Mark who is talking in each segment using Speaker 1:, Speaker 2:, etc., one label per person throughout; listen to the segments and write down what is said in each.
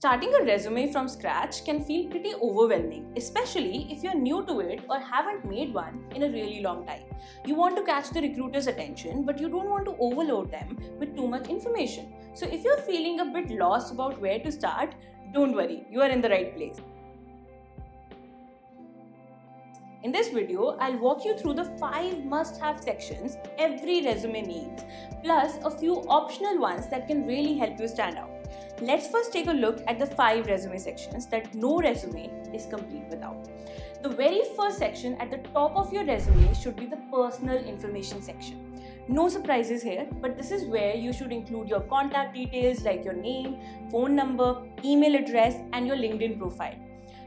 Speaker 1: Starting a resume from scratch can feel pretty overwhelming, especially if you're new to it or haven't made one in a really long time. You want to catch the recruiter's attention, but you don't want to overload them with too much information. So if you're feeling a bit lost about where to start, don't worry, you are in the right place. In this video, I'll walk you through the 5 must-have sections every resume needs, plus a few optional ones that can really help you stand out. Let's first take a look at the 5 resume sections that no resume is complete without. The very first section at the top of your resume should be the personal information section. No surprises here, but this is where you should include your contact details like your name, phone number, email address, and your LinkedIn profile.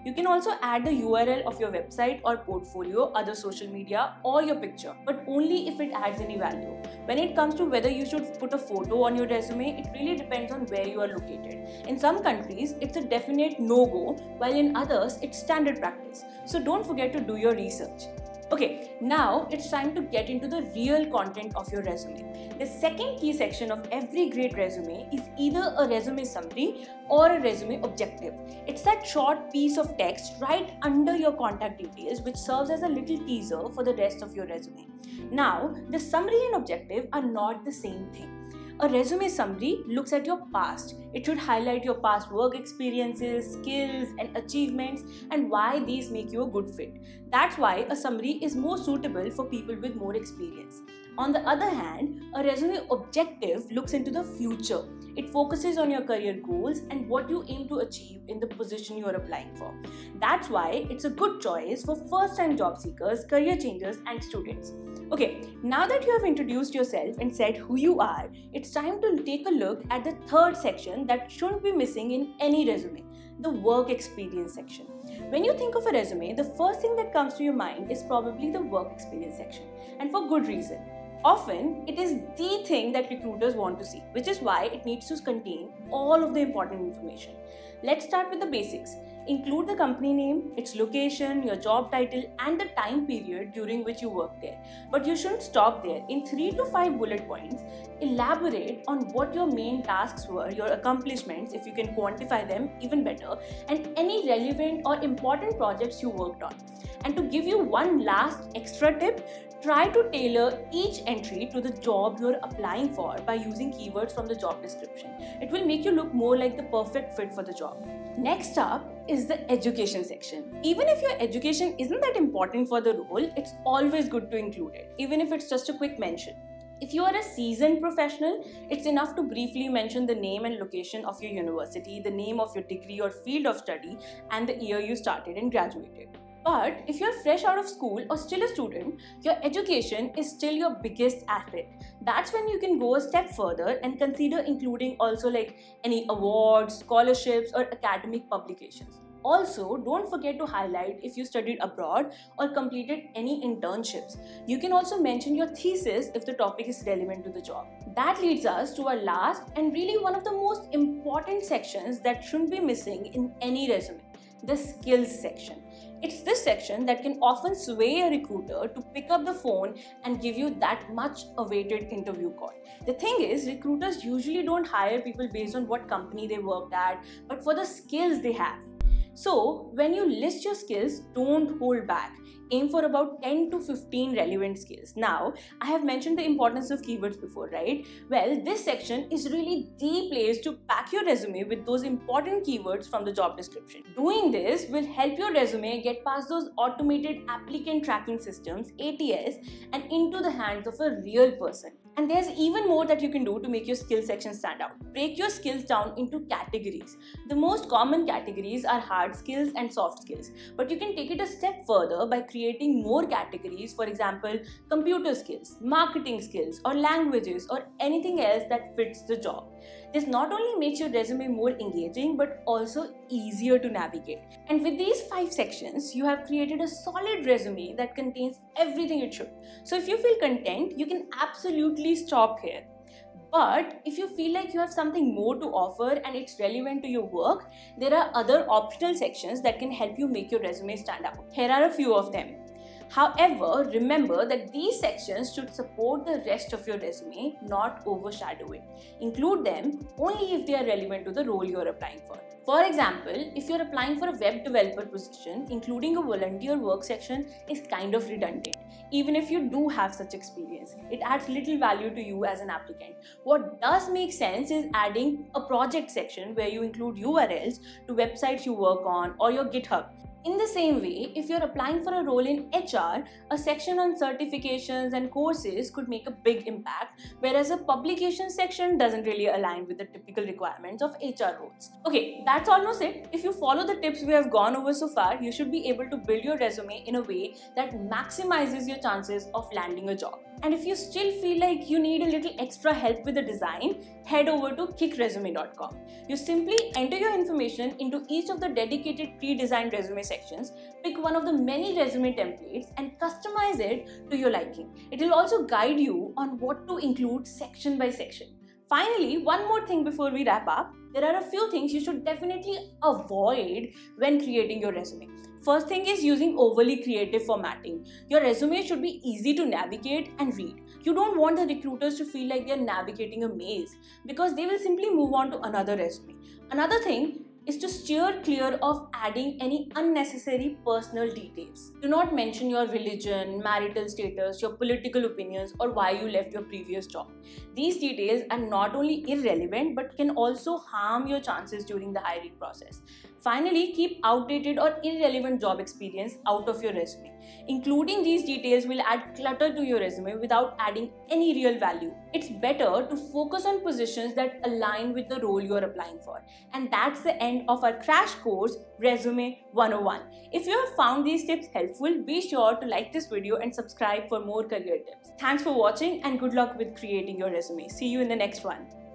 Speaker 1: You can also add the URL of your website or portfolio, other social media, or your picture, but only if it adds any value. When it comes to whether you should put a photo on your resume, it really depends on where you are located. In some countries, it's a definite no-go, while in others, it's standard practice. So don't forget to do your research. Okay, now it's time to get into the real content of your resume. The second key section of every great resume is either a resume summary or a resume objective. It's that short piece of text right under your contact details which serves as a little teaser for the rest of your resume. Now, the summary and objective are not the same thing. A resume summary looks at your past. It should highlight your past work experiences, skills, and achievements, and why these make you a good fit. That's why a summary is more suitable for people with more experience. On the other hand, a resume objective looks into the future. It focuses on your career goals and what you aim to achieve in the position you are applying for. That's why it's a good choice for first-time job seekers, career changers, and students. Okay, now that you have introduced yourself and said who you are, it's time to take a look at the third section that shouldn't be missing in any resume, the work experience section. When you think of a resume, the first thing that comes to your mind is probably the work experience section, and for good reason. Often, it is the thing that recruiters want to see, which is why it needs to contain all of the important information. Let's start with the basics. Include the company name, its location, your job title, and the time period during which you worked there. But you shouldn't stop there. In 3 to 5 bullet points, elaborate on what your main tasks were, your accomplishments, if you can quantify them, even better, and any relevant or important projects you worked on. And to give you one last extra tip, try to tailor each entry to the job you're applying for by using keywords from the job description. It will make you look more like the perfect fit for the job. Next up is the education section. Even if your education isn't that important for the role, it's always good to include it, even if it's just a quick mention. If you are a seasoned professional, it's enough to briefly mention the name and location of your university, the name of your degree or field of study, and the year you started and graduated. But if you're fresh out of school or still a student, your education is still your biggest asset. That's when you can go a step further and consider including also like any awards, scholarships, or academic publications. Also, don't forget to highlight if you studied abroad or completed any internships. You can also mention your thesis if the topic is relevant to the job. That leads us to our last and really one of the most important sections that shouldn't be missing in any resume, the skills section. It's this section that can often sway a recruiter to pick up the phone and give you that much awaited interview call. The thing is, recruiters usually don't hire people based on what company they worked at, but for the skills they have. So, when you list your skills, don't hold back. Aim for about 10 to 15 relevant skills. Now, I have mentioned the importance of keywords before, right? Well, this section is really the place to pack your resume with those important keywords from the job description. Doing this will help your resume get past those automated applicant tracking systems, ATS, and into the hands of a real person. And there's even more that you can do to make your skill section stand out. Break your skills down into categories. The most common categories are hard skills and soft skills, but you can take it a step further by creating more categories, for example, computer skills, marketing skills, or languages, or anything else that fits the job. This not only makes your resume more engaging, but also easier to navigate. And with these 5 sections, you have created a solid resume that contains everything it should. So if you feel content, you can absolutely stop here. But if you feel like you have something more to offer and it's relevant to your work, there are other optional sections that can help you make your resume stand out. Here are a few of them. However, remember that these sections should support the rest of your resume, not overshadow it. Include them only if they are relevant to the role you are applying for. For example, if you're applying for a web developer position, including a volunteer work section is kind of redundant. Even if you do have such experience, it adds little value to you as an applicant. What does make sense is adding a project section where you include URLs to websites you work on or your GitHub. In the same way, if you're applying for a role in HR, a section on certifications and courses could make a big impact, whereas a publication section doesn't really align with the typical requirements of HR roles. Okay, that's almost it. If you follow the tips we have gone over so far, you should be able to build your resume in a way that maximizes your chances of landing a job. And if you still feel like you need a little extra help with the design, head over to kickresume.com. You simply enter your information into each of the dedicated pre-designed resume sections, pick one of the many resume templates and customize it to your liking. It will also guide you on what to include section by section. Finally, one more thing before we wrap up, there are a few things you should definitely avoid when creating your resume. First thing is using overly creative formatting. Your resume should be easy to navigate and read. You don't want the recruiters to feel like they're navigating a maze because they will simply move on to another resume. Another thing is to steer clear of adding any unnecessary personal details. Do not mention your religion, marital status, your political opinions, or why you left your previous job. These details are not only irrelevant but can also harm your chances during the hiring process. Finally, keep outdated or irrelevant job experience out of your resume. Including these details will add clutter to your resume without adding any real value. It's better to focus on positions that align with the role you are applying for. And that's the end of our crash course, Resume 101. If you have found these tips helpful, be sure to like this video and subscribe for more career tips. Thanks for watching and good luck with creating your resume. See you in the next one.